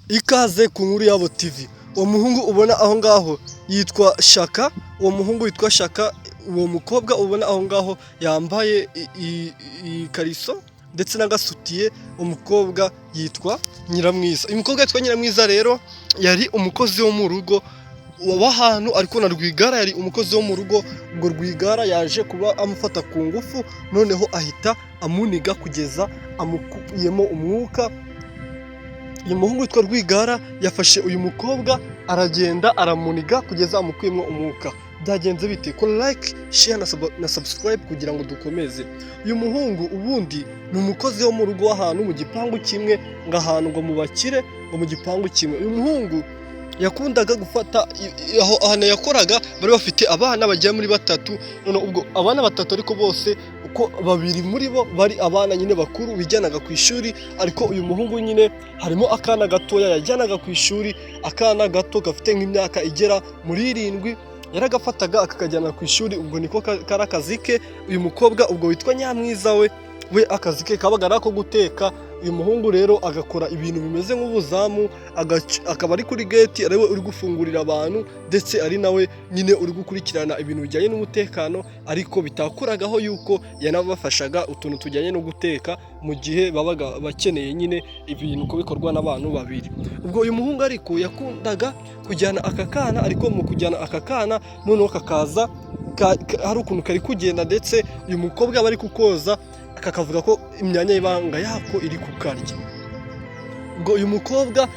Ikaze ku Nkuru Yabo TV. Uwo muhungu ubona aho ngaho yitwa Shaka, uwo muhungu witwa Shaka, uwo mukobwa ubona aho ngaho yambaye ikariso ndetse n'agasutiye, umukobwa yitwa Nyiramwiza. Uyu mukobwa yitwa Nyiramwiza rero yari umukozi wo mu rugo w'ahantu, ariko na Rwigara yari umukozi wo mu rugo. Ubwo Rwigara yaje kuba amufata ku ngufu, noneho ahita amuniga kugeza amukuyemo umwuka. Uyu muhungu witwa Rwigara yafashe uyu mukobwa aragenda aramuniga kugeza amukuyemo umwuka. Byagenze bite? Kora like, share na subscribe kugira ngo dukomeze. Uyu muhungu ubundi ni umukozi wo mu rugo w'ahantu mu gipangu kimwe, ngo ahantu ngo mubakire, ngo mu gipangu kimwe. Uyu muhungu yakundaga gufata ahantu yakoraga, bari bafite abana bagera muri batatu. None ubwo abana batatu ariko bose uko babiri muri bo bari abana nyine bakuru bijyanaga ku ishuri, ariko uyu muhungu nyine harimo akana gatoya yajyanaga ku ishuri. Akana gato gafite nk'imyaka igera muri 7 yaragafataga akakajyana ku ishuri. Ubwo niko kari akazi ke. Uyu mukobwa ubwo witwa Nyamwiza we akazi ke kabaga ari ako guteka. Uyu muhungu rero agakora ibintu bimeze nk'ubuzamu, akaba ari kuri gate, ariwe uri gufungurira abantu, ndetse ari nawe nyine uri gukurikirana ibintu bijyanye n'umutekano, ariko bitakuragaho yuko yanabafashaga utuntu tujyanye no guteka mu gihe babaga bakeneye nyine ibintu ko bikorwa n'abantu babiri. Ubwo uyu muhungu ariko yakundaga kujyana aka kana, ariko mu kujyana aka kana noneho kakaza hari ukuntu kari kugenda, ndetse uyu mukobwa bari kukoza akakavuga ko imyanya y'ibanga yako iri kukarya. Ubwo uyu mukobwa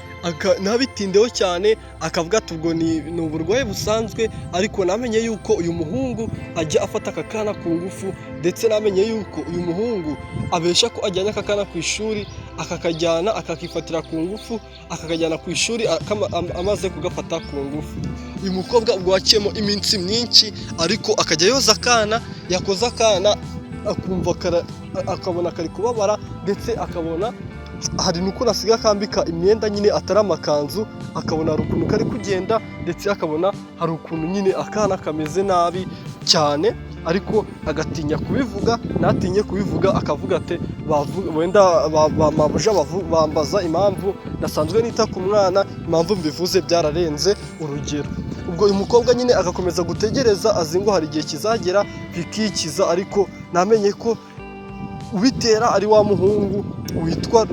ntabitindeho cyane, akavuga ati ubwo ni uburwayi busanzwe, ariko namenye yuko uyu muhungu ajya afata aka kana ku ngufu, ndetse namenye yuko uyu muhungu abesha ko ajyanye aka kana ku ishuri, akakajyana akakifatira ku ngufu, akakajyana ku ishuri amaze kugafata ku ngufu. Uyu mukobwa ubwo waciyemo iminsi myinshi, ariko akajya yoza akana, yakoza akana akumva akabona kari kubabara, ndetse akabona hari nuko nasiga akambika imyenda nyine atari amakanzu, akabona hari ukuntu kari kugenda, ndetse akabona hari ukuntu nyine akana kameze nabi cyane, ariko agatinya kubivuga. Natinye kubivuga akavuga ati wenda mabuja bambaza impamvu nasanzwe nita ku mwana, impamvu mbivuze byararenze urugero. Ubwo uyu mukobwa nyine agakomeza gutegereza, azi ngo hari igihe kizagera bikikiza, ariko namenye ko ubitera ari wa muhungu witwa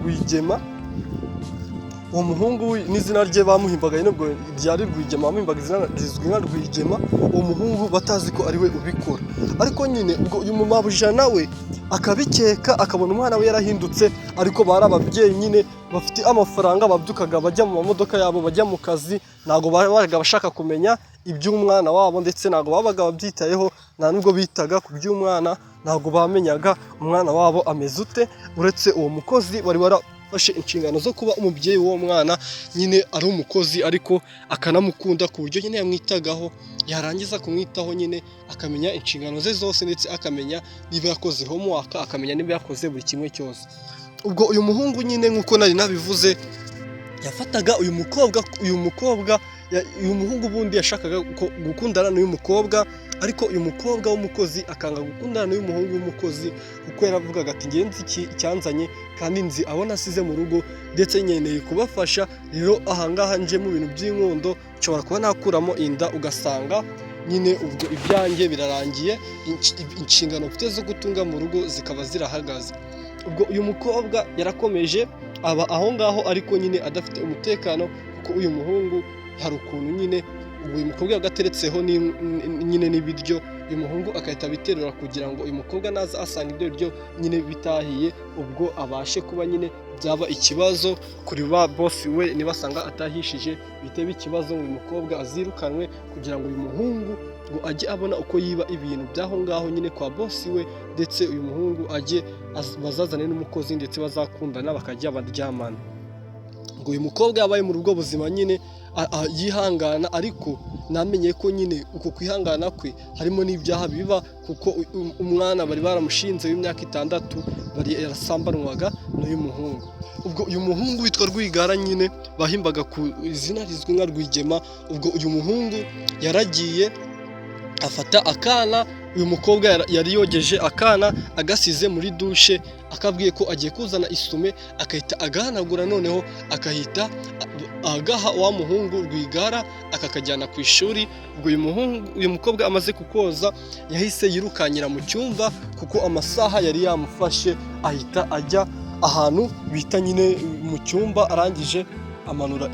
Rwigema. Uwo muhungu n'izina rye bamuhimbaga, nubwo ryari Rwigema, bamuhimbaga izina rizwi nka Rwigema. Uwo muhungu batazi ko ari we ubikora, ariko nyine ubwo uyu mumabuja nawe akabikeka, akabona umwana we yarahindutse. Ariko bari ababyeyi nyine bafite amafaranga, babyukaga bajya mu mamodoka yabo, bajya mu kazi, ntago babaga bashaka kumenya iby'umwana wabo, ndetse ntago babaga babyitayeho, nta nubwo bitaga ku by'umwana, ntago bamenyaga umwana wabo ameze ute. Uretse uwo mukozi wari warafashe inshingano zo kuba umubyeyi w'uwo mwana, nyine ari umukozi ariko akanamukunda ku buryo nyine yamwitagaho, yarangiza kumwitaho nyine akamenya inshingano ze zose, ndetse akamenya niba yakoze homework, akamenya niba yakoze buri kimwe cyose. Ubwo uyu muhungu nyine nk'uko nari nabivuze yafataga uyu muhungu ubundi yashakaga gukundana n'uyu mukobwa, ariko uyu mukobwa w'umukozi akanga gukundana n'uyu muhungu w'umukozi, kuko yaravugaga ati ngenzi icyanzanye kandi nzi abona asize mu rugo, ndetse nkeneye kubafasha. Rero ahangaha nje mu bintu by'inkondo, nshobora kuba nakuramo inda, ugasanga nyine ubwo ibyanjye birarangiye, inshingano mfite zo gutunga mu rugo zikaba zirahagaze. Ubwo uyu mukobwa yarakomeje aba aho ngaho, ariko nyine adafite umutekano, kuko uyu muhungu hari ukuntu nyine uyu mukobwa yagateretseho nyine n'ibiryo, uyu muhungu akahita abiterura kugira ngo uyu mukobwa naza asanga ibyo biryo nyine bitahiye, ubwo abashe kuba nyine byaba ikibazo kuri ba boss we, nibasanga atahishije bitebe ikibazo, ngo uyu mukobwa azirukanwe, kugira ngo uyu muhungu ngo ajye abona uko yiba ibintu by'aho ngaho nyine kwa boss we, ndetse uyu muhungu ajye bazazane n'umukozi, ndetse bazakundana bakajya baryamana. Ngo uyu mukobwa yabaye muri ubwo buzima nyine yihangana, ariko namenye ko nyine uko kwihangana kwe harimo n'ibyaha biba, kuko umwana bari baramushinze w'imyaka 6 yarasambanwaga n'uyu muhungu. Ubwo uyu muhungu witwa Rwigara nyine bahimbaga ku izina rizwi nka Rwigema. Ubwo uyu muhungu yaragiye afata akana, uyu mukobwa yari yogeje akana agasize muri dushe, akabwiye ko agiye kuzana isume akahita agahanagura, noneho akahita agaha wa muhungu Rwigara akakajyana ku ishuri. Ubwo uyu mukobwa amaze kukoza yahise yirukanyira mu cyumba kuko amasaha yari yamufashe, ahita ajya ahantu bita nyine mu cyumba, arangije amanura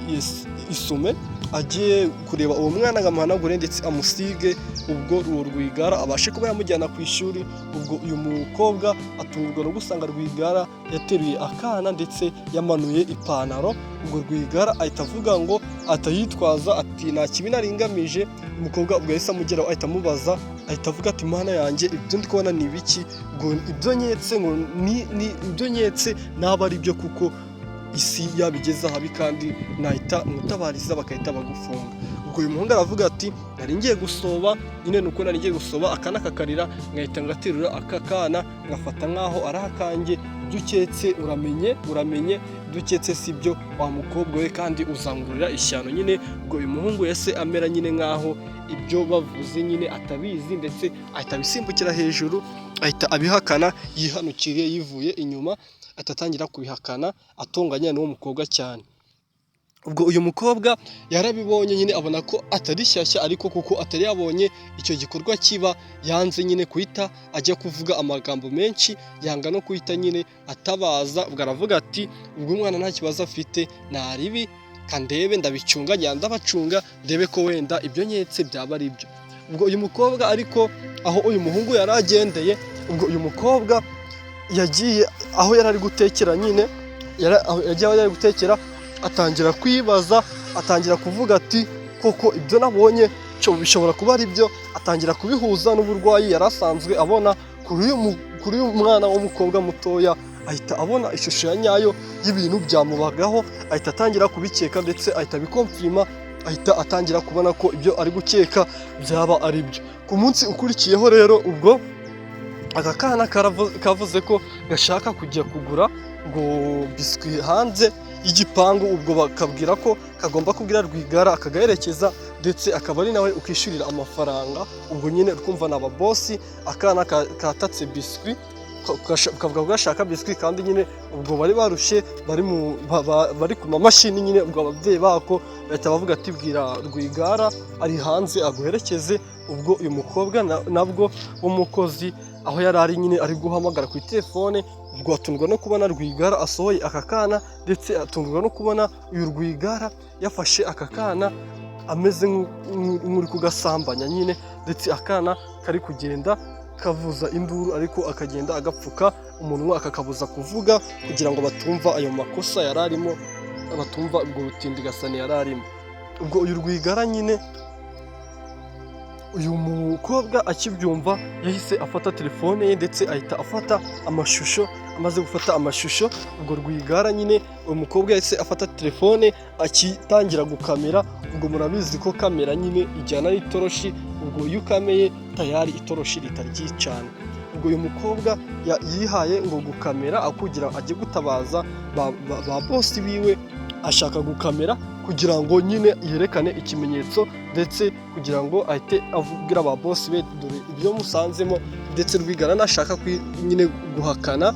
isume agiye kureba uwo mwana ngo amuhanagure ndetse amusige, ubwo uwo Rwigara abashe kuba yamujyana ku ishuri. Ubwo uyu mukobwa atungurwa no gusanga Rwigara yateruye akana ndetse yamanuye ipantaro. Ubwo Rwigara ahita avuga ngo atayitwaza, ati nta kibi naringamije. Umukobwa ubwo yahise amugeraho ahita amubaza, ahita avuga ati mana yanjye, ibyo ndi kubona ni ibiki? Ngo ibyo nyetse, ngo ni ibyo nyetse naba ari byo, kuko isi yabigeze habi kandi nahita mutabariza bakahita bagufunga. Ubwo uyu muhungu aravuga ati nari ngiye gusoba nyine, nuko nari ngiye gusoba akana kakarira, ngahita ngaterura aka kana ngafata nkaho ari akanjye. Ibyo uketse uramenye, ibyo uketse si byo wa mukobwa we, kandi uzangurira ishyano nyine. Ubwo uyu muhungu yase amera nyine nkaho ibyo bavuze nyine atabizi, ndetse ahita abisimbukira hejuru, ahita abihakana yihanukiriye yivuye inyuma, atatangira kubihakana atonganya n'uwo mukobwa cyane. Ubwo uyu mukobwa yarabibonye nyine abona ko atari shyashya, ariko kuko atari yabonye icyo gikorwa kiba, yanze nyine kuhita ajya kuvuga amagambo menshi, yanga no kuhita nyine atabaza. Ubwo aravuga ati ubwo umwana nta kibazo afite, naribi kandebe ndabicunga, ndabacunga ndebe ko wenda ibyo nyetse byaba ari byo. Ubwo uyu mukobwa ariko aho uyu muhungu yari agendeye, ubwo uyu mukobwa yagiye aho yari ari gutekera nyine, yagiye aho yari gutekera, atangira kwibaza, atangira kuvuga ati koko ibyo nabonye bishobora kuba ari byo. Atangira kubihuza n'uburwayi yari asanzwe abona kuri uyu mwana w'umukobwa mutoya, ahita abona ishusho ya nyayo y'ibintu byamubagaho, ahita atangira kubikeka ndetse ahita bikomfirima, ahita atangira kubona ko ibyo ari gukeka byaba ari byo. Ku munsi ukurikiyeho rero, ubwo aka kana kavuze ko gashaka kujya kugura ngo biswi hanze y'igipangu. Ubwo bakabwira ko kagomba kubwira Rwigara akagaherekeza, ndetse akaba ari nawe ukishyurira amafaranga. Ubwo nyine twumva ni ababosi, akana katatse biswi kavuga ko gashaka biswi, kandi nyine ubwo bari barushye, bari ku mamashini nyine. Ubwo ababyeyi bako bahita bavuga ati bwira Rwigara ari hanze aguherekeze. Ubwo uyu mukobwa nabwo w'umukozi aho yari ari nyine ari guhamagara ku telefone, ubwo atungurwa no kubona Rwigara asohoye aka kana, ndetse atungurwa no kubona uyu Rwigara yafashe aka kana ameze nk'uri kugasambanya nyine, ndetse akana kari kugenda kavuza induru, ariko akagenda agapfuka umunwa akakabuza kuvuga, kugira ngo batumva ayo makosa yari arimo, batumva ubwo butindigasani yari arimo. Ubwo uyu Rwigara nyine, uyu mukobwa akibyumva yahise afata telefone ye, ndetse ahita afata amashusho. Amaze gufata amashusho, ubwo Rwigara nyine, uyu mukobwa yahise afata telefone akitangira gukamera. Ubwo murabizi ko kamera nyine ijyana n'itoroshi, ubwo iyo ukameye tayari itoroshi ritaryicana. Ubwo uyu mukobwa yihaye ngo gukamera, akugira ajye gutabaza ba bosi biwe, ashaka gukamera kugira ngo nyine yerekane ikimenyetso, ndetse kugira ngo ahite avugira aba bosi be dore ibyo musanzemo, ndetse Rwigara nashaka nyine guhakana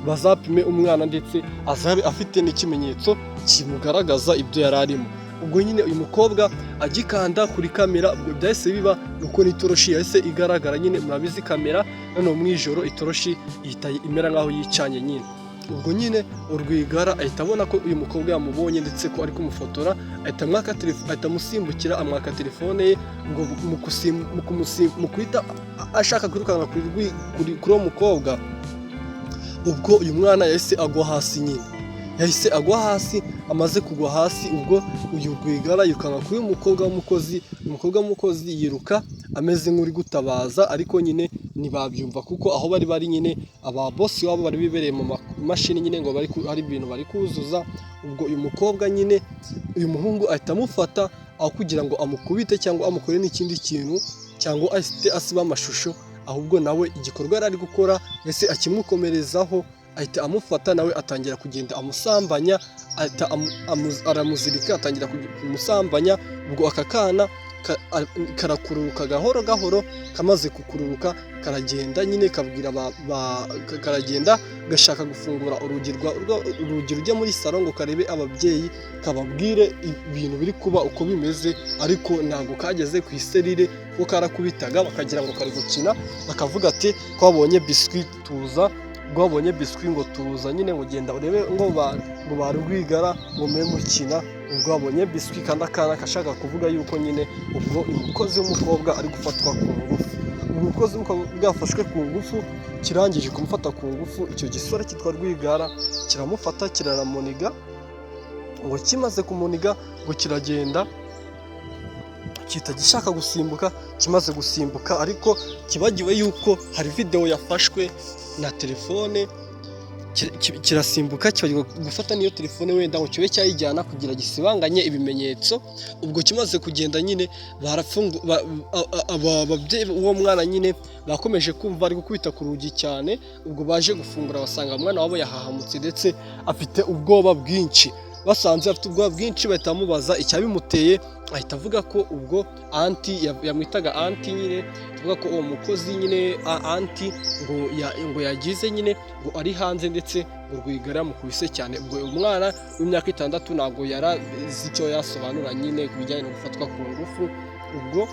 bazapime umwana, ndetse azabe afite n'ikimenyetso kimugaragaza ibyo yari arimo. Ubwo nyine uyu mukobwa agikanda kuri kamera, ubwo byahise biba nuko n'itoroshi yahise igaragara nyine. Murabizi kamera noneho mu ijoro itoroshi ihita imera nk'aho yicanye nyine. Ubwo nyine Rwigara ahita abona ko uyu mukobwa yamubonye, ndetse ko ari kumufotora, ahita amusimbukira amwaka telefone ye, ngo mu kuhita ashaka kwirukanka kuri uwo mukobwa. Ubwo uyu mwana yahise agwa hasi nyine, yahise agwa hasi. Amaze kugwa hasi, ubwo uyu Rwigara yirukanka kuri uyu mukobwa w'umukozi. Umukobwa w'umukozi yiruka ameze nk'uri gutabaza, ariko nyine ntibabyumva, kuko aho bari nyine aba bosi wabo bari bibereye mu mashini nyine, ngo hari ibintu bari kuzuza. Ubwo uyu mukobwa nyine, uyu muhungu ahita amufata, aho kugira ngo amukubite cyangwa amukore n'ikindi kintu, cyangwa ahite asiba amashusho, ahubwo nawe igikorwa yari ari gukora ese akimukomerezaho, ahita amufata nawe atangira kugenda amusambanya, aramuzirika atangira kumusambanya. Ubwo aka kana karakururuka gahoro gahoro, kamaze kukururuka karagenda nyine karagenda gashaka gufungura urugi rujya muri salo ngo karebe ababyeyi, kababwire ibintu biri kuba uko bimeze, ariko ntabwo kageze ku iserire kuko karakubitaga bakagira ngo kari gukina, bakavuga ati ko wabonye biswi tuza, ngo wabonye biswi ngo tuza nyine ngo genda urebe ngo ba Rwigara ngo mwe mukina, ubwo wabonye biswi kandi akana kashaka kuvuga yuko nyine ubwo umukozi w'umukobwa ari gufatwa ku ngufu. Umukozi w'umukobwa yafashwe ku ngufu, kirangije kumufata ku ngufu, icyo gisore cyitwa Rwigara kiramufata kiraramuniga, ngo kimaze kumuniga ngo kiragenda kita gishaka gusimbuka, kimaze gusimbuka ariko kibagiwe yuko hari video yafashwe na telefone, kirasimbuka kibagiwe gufata niyo telefone wenda ngo kibe cyayijyana kugira gisibanganye ibimenyetso. Ubwo kimaze kugenda nyine ababyeyi uwo mwana nyine bakomeje kumva ari gukubita ku rugi cyane, ubwo baje gufungura basanga umwana wabo yahahamutse ndetse afite ubwoba bwinshi. Basanze afite ubwoba bwinshi bahita bamubaza icyabimuteye, ahita avuga ko ubwo anti yamwitaga anti nyine, tuvuga ko uwo mukozi nyine anti ngo yagize nyine ngo ari hanze ndetse ngo Rwigara yamukubise cyane. Ubwo umwana w'imyaka 6 ntabwo yarazi icyo yasobanura nyine ku bijyanye no gufatwa ku ngufu. Ubwo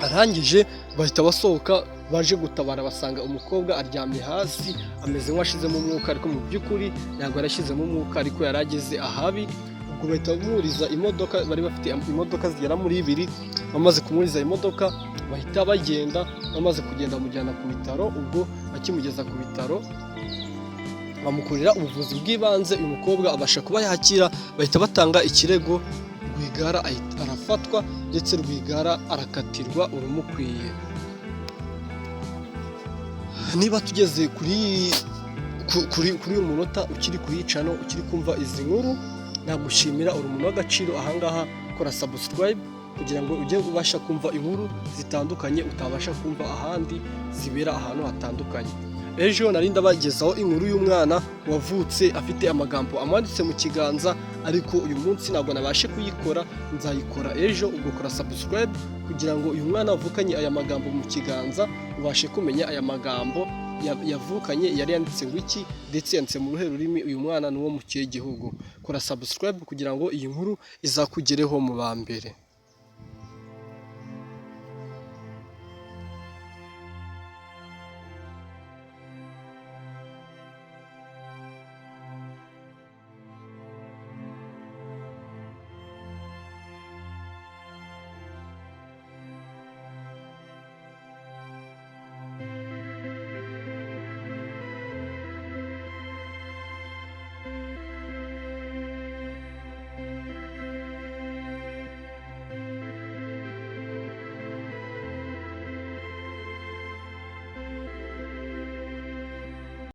arangije bahita basohoka baje gutabara, basanga umukobwa aryamye hasi ameze nk'uwashizemo umwuka, ariko mu by'ukuri ntabwo yarashyizemo umwuka, ariko yarageze ahabi. Ubwo bahita bamuriza imodoka, bari bafite imodoka zigera muri 2, bamaze kumuriza imodoka bahita bagenda, bamaze kugenda bamujyana ku bitaro. Ubwo akimugeza ku bitaro bamukorera ubuvuzi bw'ibanze, uyu mukobwa abasha kuba yakira, bahita batanga ikirego, Rwigara arafatwa ndetse Rwigara arakatirwa urumukwiye. Niba tugeze kuri uyu munota ukiri kuyicano, ukiri kumva izi nkuru, nagushimira, uri umuntu w'agaciro. Ahangaha kora subscribe kugira ngo ujye ubasha kumva inkuru zitandukanye utabasha kumva ahandi, zibera ahantu hatandukanye. Ejo nari ndabagezaho inkuru y'umwana wavutse afite amagambo amanditse mu kiganza, ariko uyu munsi ntabwo nabashe kuyikora, nzayikora ejo. Ubwo kora subscribe kugira ngo uyu mwana wavukanye aya magambo mu kiganza ubashe kumenya aya magambo yavukanye yari yanditse wiki, ndetse yanditse mu ruhe rurimi. Uyu mwana ni uwo mu kihe gihugu? Kora subscribe kugira ngo iyi nkuru izakugereho mu ba mbere.